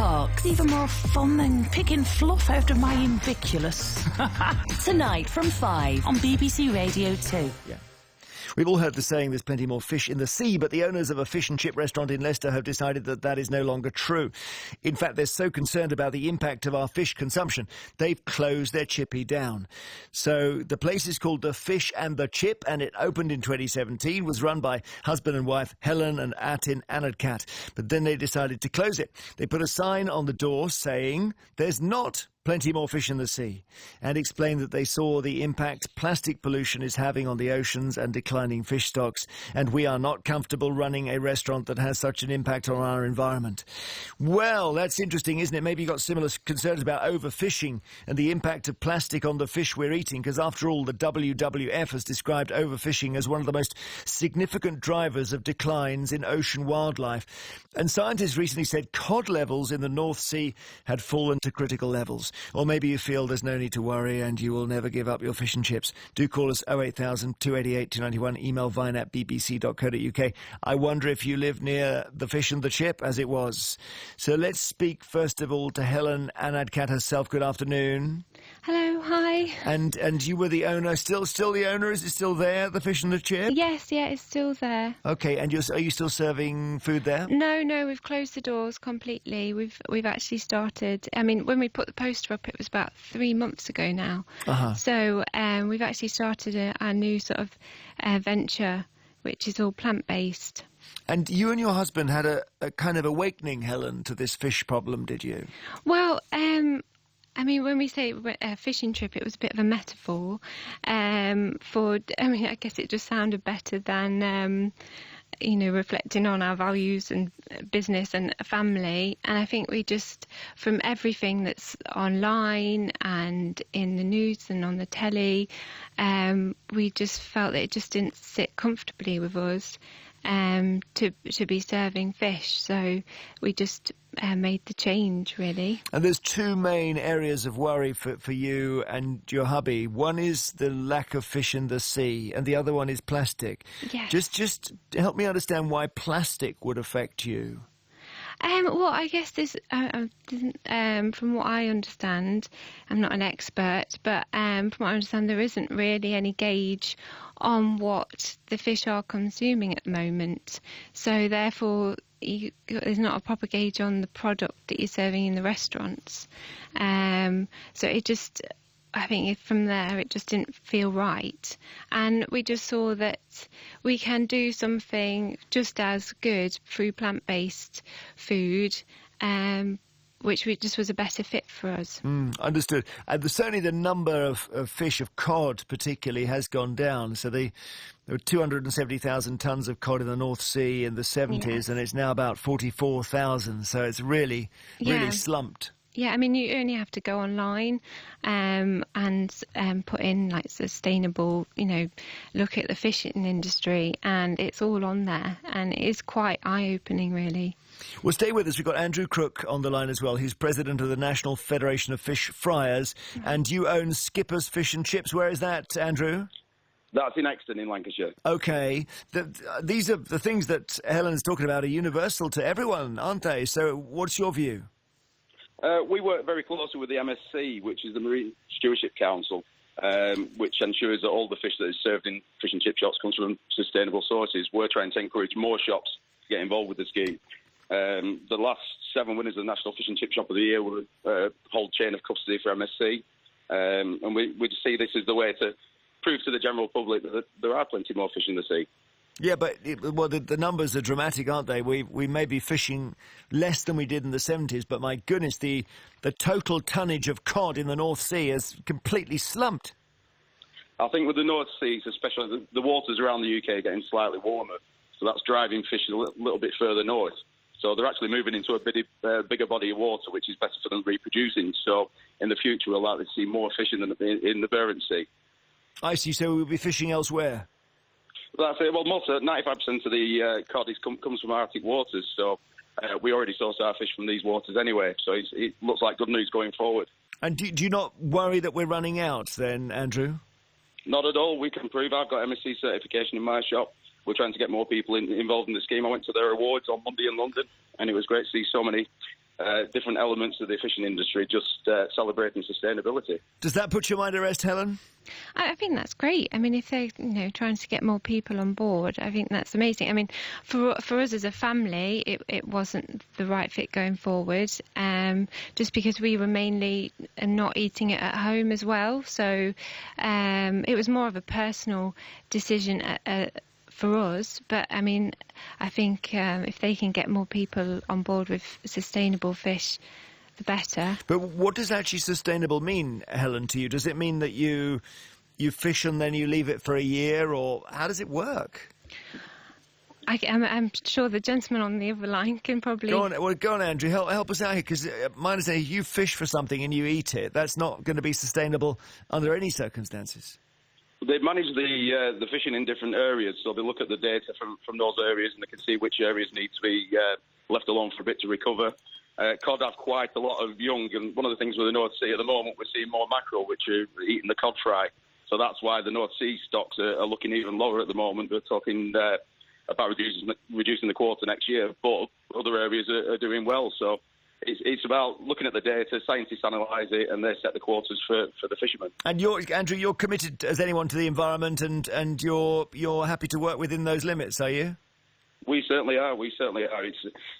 talk. It's even more fun than picking fluff out of my inviculus. Tonight from 5 on BBC Radio 2. Yeah. We've all heard the saying there's plenty more fish in the sea, but the owners of a fish and chip restaurant in Leicester have decided that that is no longer true. In fact, they're so concerned about the impact of our fish consumption, they've closed their chippy down. So the place is called The Fish and the Chip, and it opened in 2017, was run by husband and wife Helen and Atin Anadkat. But then they decided to close it. They put a sign on the door saying there's not plenty more fish in the sea, and explained that they saw the impact plastic pollution is having on the oceans and declining fish stocks, and we are not comfortable running a restaurant that has such an impact on our environment. Well, that's interesting, isn't it? Maybe you've got similar concerns about overfishing and the impact of plastic on the fish we're eating, because after all, the WWF has described overfishing as one of the most significant drivers of declines in ocean wildlife. And scientists recently said cod levels in the North Sea had fallen to critical levels. Or maybe you feel there's no need to worry and you will never give up your fish and chips. Do call us 08000 288 291, email vine@bbc.co.uk. I wonder if you live near the Fish and the Chip, as it was. So let's speak first of all to Helen Anadkat herself. Good afternoon. Hello, hi. And you were the owner, still the owner? Is it still there, the Fish and the Chip? Yes, yeah, it's still there. Okay, and are you still serving food there? No, we've closed the doors completely. We've actually started. I mean, when we put the poster up, it was about 3 months ago now. Uh-huh. So we've actually started a new sort of venture, which is all plant-based. And you and your husband had a kind of awakening, Helen, to this fish problem, did you? Well, I mean, when we say a fishing trip, it was a bit of a metaphor I guess it just sounded better than, reflecting on our values and business and family. And I think we just, from everything that's online and in the news and on the telly, we just felt that it just didn't sit comfortably with us to be serving fish. So we just made the change, really. And there's two main areas of worry for you and your hubby. One is the lack of fish in the sea, and the other one is plastic. Yes. Just help me understand why plastic would affect you. Well, I guess this, from what I understand, I'm not an expert, but from what I understand, there isn't really any gauge on what the fish are consuming at the moment. So therefore, there's not a proper gauge on the product that you're serving in the restaurants. So it just, I think from there, it just didn't feel right. And we just saw that we can do something just as good through plant-based food, which just was a better fit for us. Understood. Certainly the number of fish, of cod particularly, has gone down. So there were 270,000 tonnes of cod in the North Sea in the 70s, and it's now about 44,000. So it's really slumped. Yeah, I mean, you only have to go online and put in, like, sustainable, look at the fishing industry, and it's all on there, and it is quite eye-opening, really. Well, stay with us. We've got Andrew Crook on the line as well. He's president of the National Federation of Fish Fryers, and you own Skipper's Fish and Chips. Where is that, Andrew? That's in Euxton in Lancashire. Okay. These are the things that Helen's talking about are universal to everyone, aren't they? So what's your view? We work very closely with the MSC, which is the Marine Stewardship Council, which ensures that all the fish that is served in fish and chip shops comes from sustainable sources. We're trying to encourage more shops to get involved with the scheme. The last 7 winners of the National Fish and Chip Shop of the Year were a whole chain of custody for MSC. And we just see this as the way to prove to the general public that there are plenty more fish in the sea. Yeah, but the numbers are dramatic, aren't they? We may be fishing less than we did in the 70s, but my goodness, the total tonnage of cod in the North Sea has completely slumped. I think with the North Seas, especially the waters around the UK are getting slightly warmer, so that's driving fish a little bit further north. So they're actually moving into a bigger body of water, which is better for them reproducing. So in the future, we're likely to see more fish in the Barents Sea. I see. So we'll be fishing elsewhere. That's it. Well, 95% of the cod comes from Arctic waters, so we already source our fish from these waters anyway. So it looks like good news going forward. And do you not worry that we're running out then, Andrew? Not at all. We can prove. I've got MSC certification in my shop. We're trying to get more people involved in the scheme. I went to their awards on Monday in London, and it was great to see so many different elements of the fishing industry just celebrating sustainability. Does that put your mind at rest, Helen? I think that's great. I mean, if they're trying to get more people on board, I think that's amazing. I mean, for us as a family, it wasn't the right fit going forward, just because we were mainly not eating it at home as well. So it was more of a personal decision for us. But I mean, I think if they can get more people on board with sustainable fish, the better. But what does actually sustainable mean, Helen, to you? Does it mean that you fish and then you leave it for a year, or how does it work? I'm sure the gentleman on the other line can probably... Go on, Andrew. Help us out here, because my understanding is you fish for something and you eat it. That's not going to be sustainable under any circumstances. They manage the fishing in different areas, so they look at the data from those areas and they can see which areas need to be left alone for a bit to recover. Cod have quite a lot of young, and one of the things with the North Sea at the moment, we're seeing more mackerel, which are eating the cod fry. So that's why the North Sea stocks are looking even lower at the moment. We're talking about reducing the quota next year, but other areas are doing well. So it's about looking at the data, scientists analyse it, and they set the quotas for the fishermen. And Andrew, you're committed as anyone to the environment, and you're happy to work within those limits, are you? We certainly are.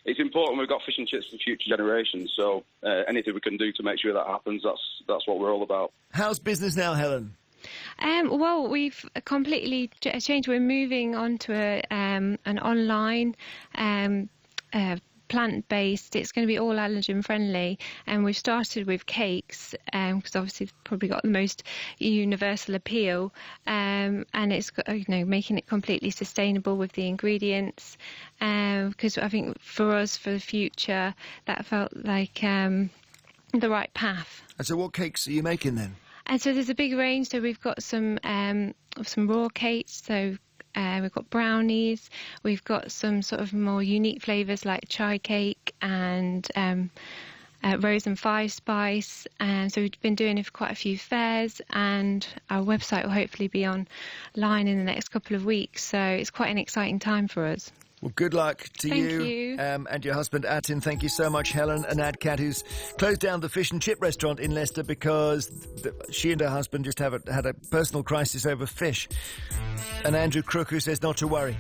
It's important we've got fish and chips for future generations. So anything we can do to make sure that happens, that's what we're all about. How's business now, Helen? Well, we've completely changed. We're moving on to an online plant-based. It's going to be all allergen friendly, and we've started with cakes because obviously it's probably got the most universal appeal, and it's making it completely sustainable with the ingredients, because I think for us, for the future, that felt like the right path. And so what cakes are you making then? And so there's a big range. So we've got some raw cakes, so we've got brownies, we've got some sort of more unique flavours like chai cake and rose and five spice, and so we've been doing it for quite a few fairs, and our website will hopefully be online in the next couple of weeks, so it's quite an exciting time for us. Well, good luck to Thank you. And your husband, Atin. Thank you so much, Helen. An AdCat who's closed down the fish and chip restaurant in Leicester because she and her husband just had a personal crisis over fish. And Andrew Crook, who says not to worry.